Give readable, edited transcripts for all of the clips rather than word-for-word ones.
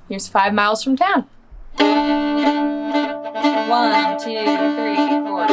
Here's 5 Miles from Town. 1, 2, 3, 4.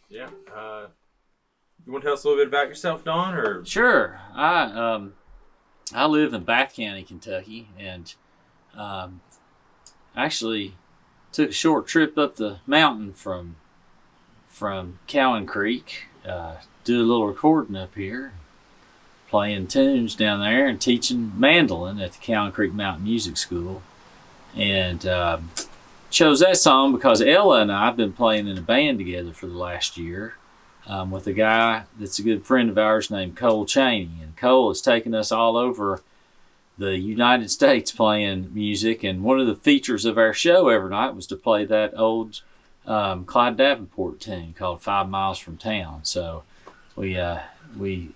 Yeah. You want to tell us a little bit about yourself, Don? Or Sure. I live in Bath County, Kentucky, and actually took a short trip up the mountain from Cowan Creek. Do a little recording up here, playing tunes down there, and teaching mandolin at the Cowan Creek Mountain Music School. And chose that song because Ella and I have been playing in a band together for the last year with a guy that's a good friend of ours named Cole Chaney. And Cole has taken us all over the United States playing music. And one of the features of our show every night was to play that old Clyde Davenport tune called 5 Miles from Town. So we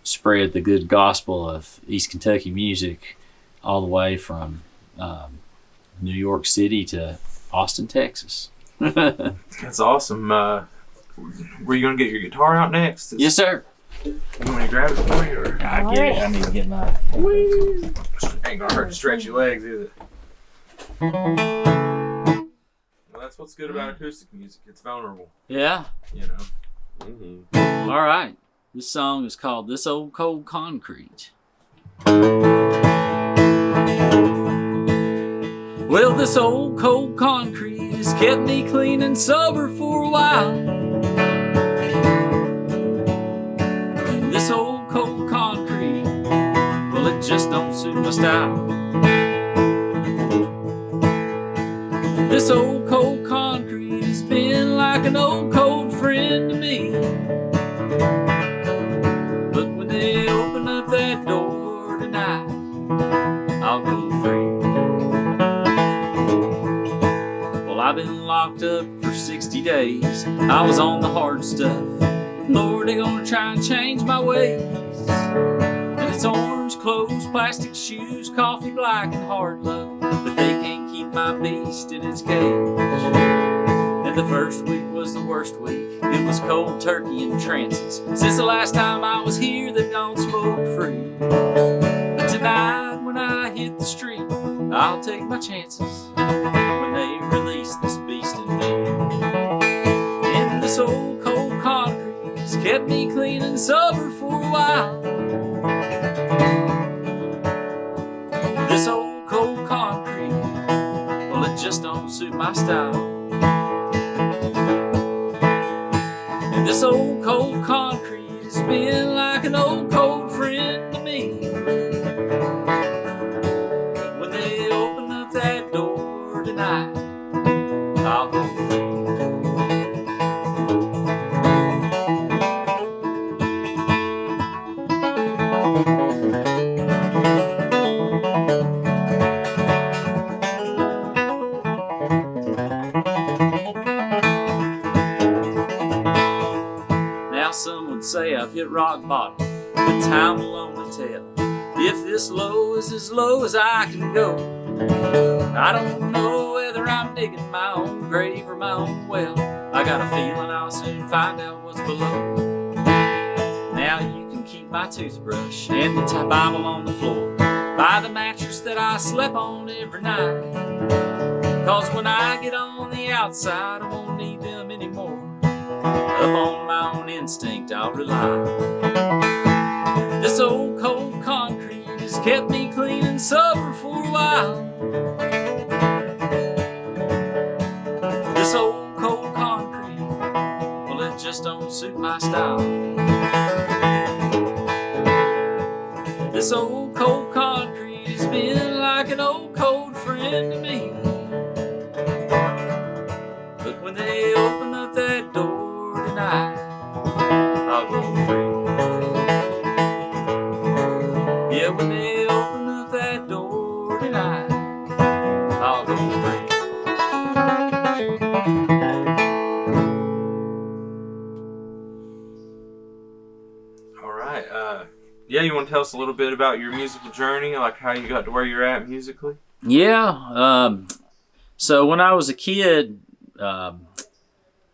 spread the good gospel of East Kentucky music all the way from New York City to Austin, Texas. That's awesome. Were you going to get your guitar out next? Yes, sir. You want me to grab it for you? Or? I get it. I need to get my... Ain't going to hurt to stretch your legs, is it? Well, that's what's good about acoustic music. It's vulnerable. Yeah. You know? Mm-hmm. All right. This song is called This Old Cold Concrete. Well, this old cold concrete has kept me clean and sober for a while. And this old cold concrete, well, it just don't suit my style. This old cold concrete has been like an old cold friend to me. But when they open up that door tonight, I'll go free. I've been locked up for 60 days. I was on the hard stuff. Lord, they gonna try and change my ways. And it's orange clothes, plastic shoes, coffee black, and hard luck. But they can't keep my beast in its cage. And the first week was the worst week. It was cold turkey and trances. Since the last time I was here, they've gone smoke free. But tonight, when I hit the street, I'll take my chances. When they release this beast in me. And this old cold concrete has kept me clean and sober for a while. This old cold concrete, well, it just don't suit my style. And this old cold concrete has been like an old cold friend to me. When they open up that door tonight, I'll go free. say I've hit rock bottom, but time will only tell if this low is as low as I can go. I don't know whether I'm digging my own grave or my own well. I got a feeling I'll soon find out what's below. Now you can keep my toothbrush and the Bible on the floor by the mattress that I slept on every night. 'Cause when I get on the outside, I won't need them anymore. Up on my own instinct I'll rely. This old cold concrete has kept me clean and sober for a while. This old cold concrete, well, it just don't suit my style. This old cold concrete has been like an old cold friend to me. But when they open up that door tonight, I'll go free. Yeah, when they open up that door tonight, I'll go free. All right. Yeah, you want to tell us a little bit about your musical journey, like how you got to where you're at musically? Yeah. So when I was a kid,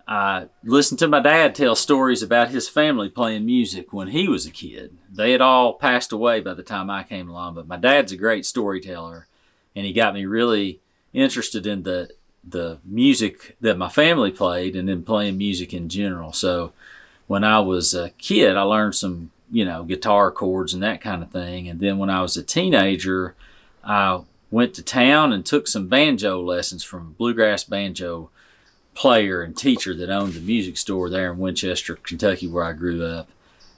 I listened to my dad tell stories about his family playing music when he was a kid. They had all passed away by the time I came along, but my dad's a great storyteller, and he got me really interested in the music that my family played and then playing music in general. So when I was a kid, I learned some, guitar chords and that kind of thing. And then when I was a teenager, I went to town and took some banjo lessons from a bluegrass banjo player and teacher that owned a music store there in Winchester, Kentucky, where I grew up.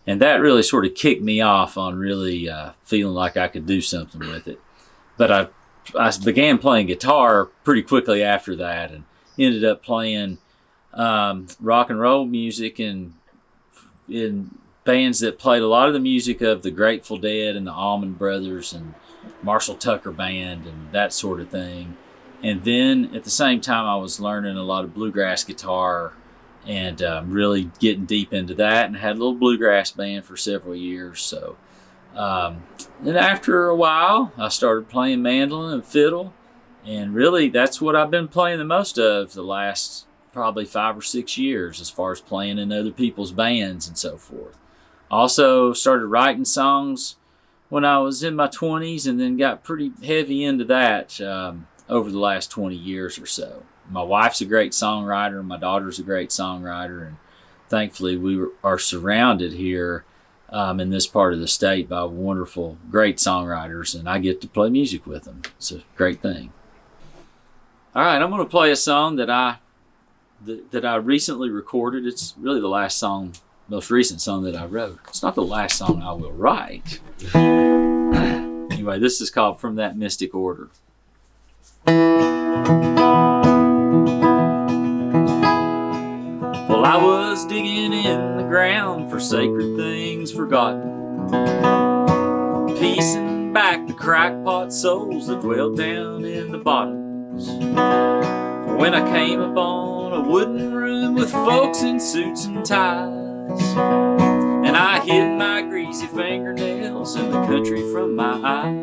And that really sort of kicked me off on really feeling like I could do something with it. But I began playing guitar pretty quickly after that and ended up playing rock and roll music in bands that played a lot of the music of the Grateful Dead and the Allman Brothers and Marshall Tucker Band and that sort of thing. And then at the same time, I was learning a lot of bluegrass guitar and really getting deep into that, and had a little bluegrass band for several years. So then after a while, I started playing mandolin and fiddle, and really that's what I've been playing the most of the last probably 5 or 6 years as far as playing in other people's bands and so forth. Also started writing songs when I was in my 20s and then got pretty heavy into that over the last 20 years or so. My wife's a great songwriter, and my daughter's a great songwriter, and thankfully we are surrounded here in this part of the state by wonderful, great songwriters, and I get to play music with them. It's a great thing. All right, I'm going to play a song that I recently recorded. It's really the most recent song that I wrote. It's not the last song I will write. Anyway, this is called From That Mystic Order. Well, I was digging in the ground for sacred things forgotten, piecing back the crackpot souls that dwelled down in the bottoms, when I came upon a wooden room with folks in suits and ties, and I hid my greasy fingernails in the country from my eye.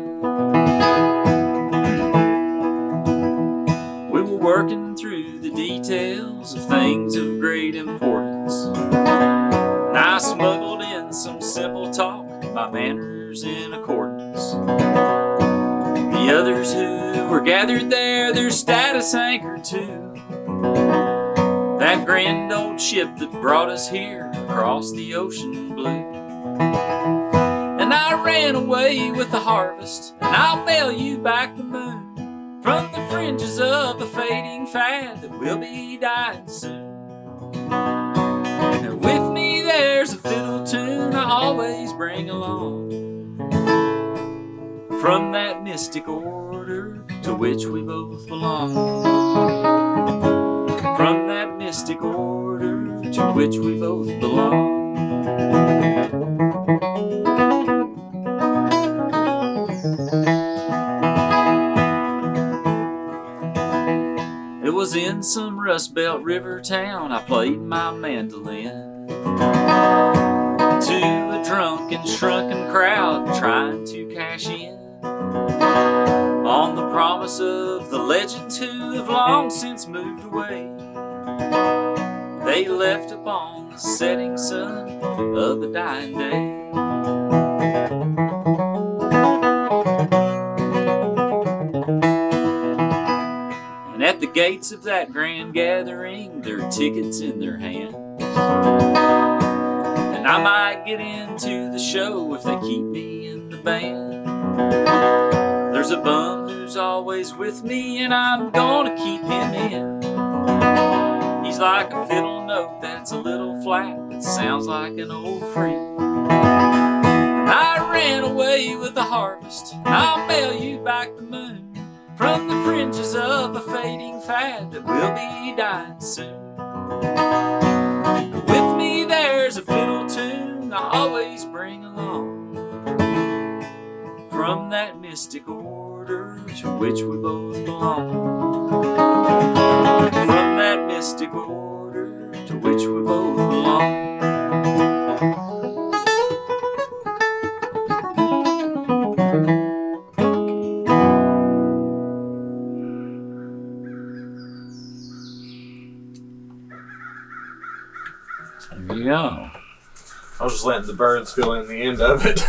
We were working through the details of things of great importance, and I smuggled in some simple talk, my manners in accordance. The others who were gathered there, their status anchored to that grand old ship that brought us here across the ocean blue. And I ran away with the harvest, and I'll mail you back the moon from the fringes of a fading fad that will be dying soon. And with me there's a fiddle tune I always bring along, from that mystic order to which we both belong. From that mystic order to which we both belong. It was in some Rust Belt river town I played my mandolin. drunk and shrunken crowd trying to cash in on the promise of the legends who have long since moved away. They left upon the setting sun of the dying day. And at the gates of that grand gathering, there are tickets in their hands. And I might get into the show if they keep me in the band. There's a bum who's always with me, and I'm gonna keep him in. He's like a fiddle note that's a little flat, that sounds like an old friend. I ran away with the harvest, I'll mail you back the moon, from the fringes of a fading fad that will be dying soon. With me there's a fiddle tune I always bring along, from that mystic order to which we both belong. From that mystic order to which we both belong. There you go. I was just letting the birds fill in the end of it.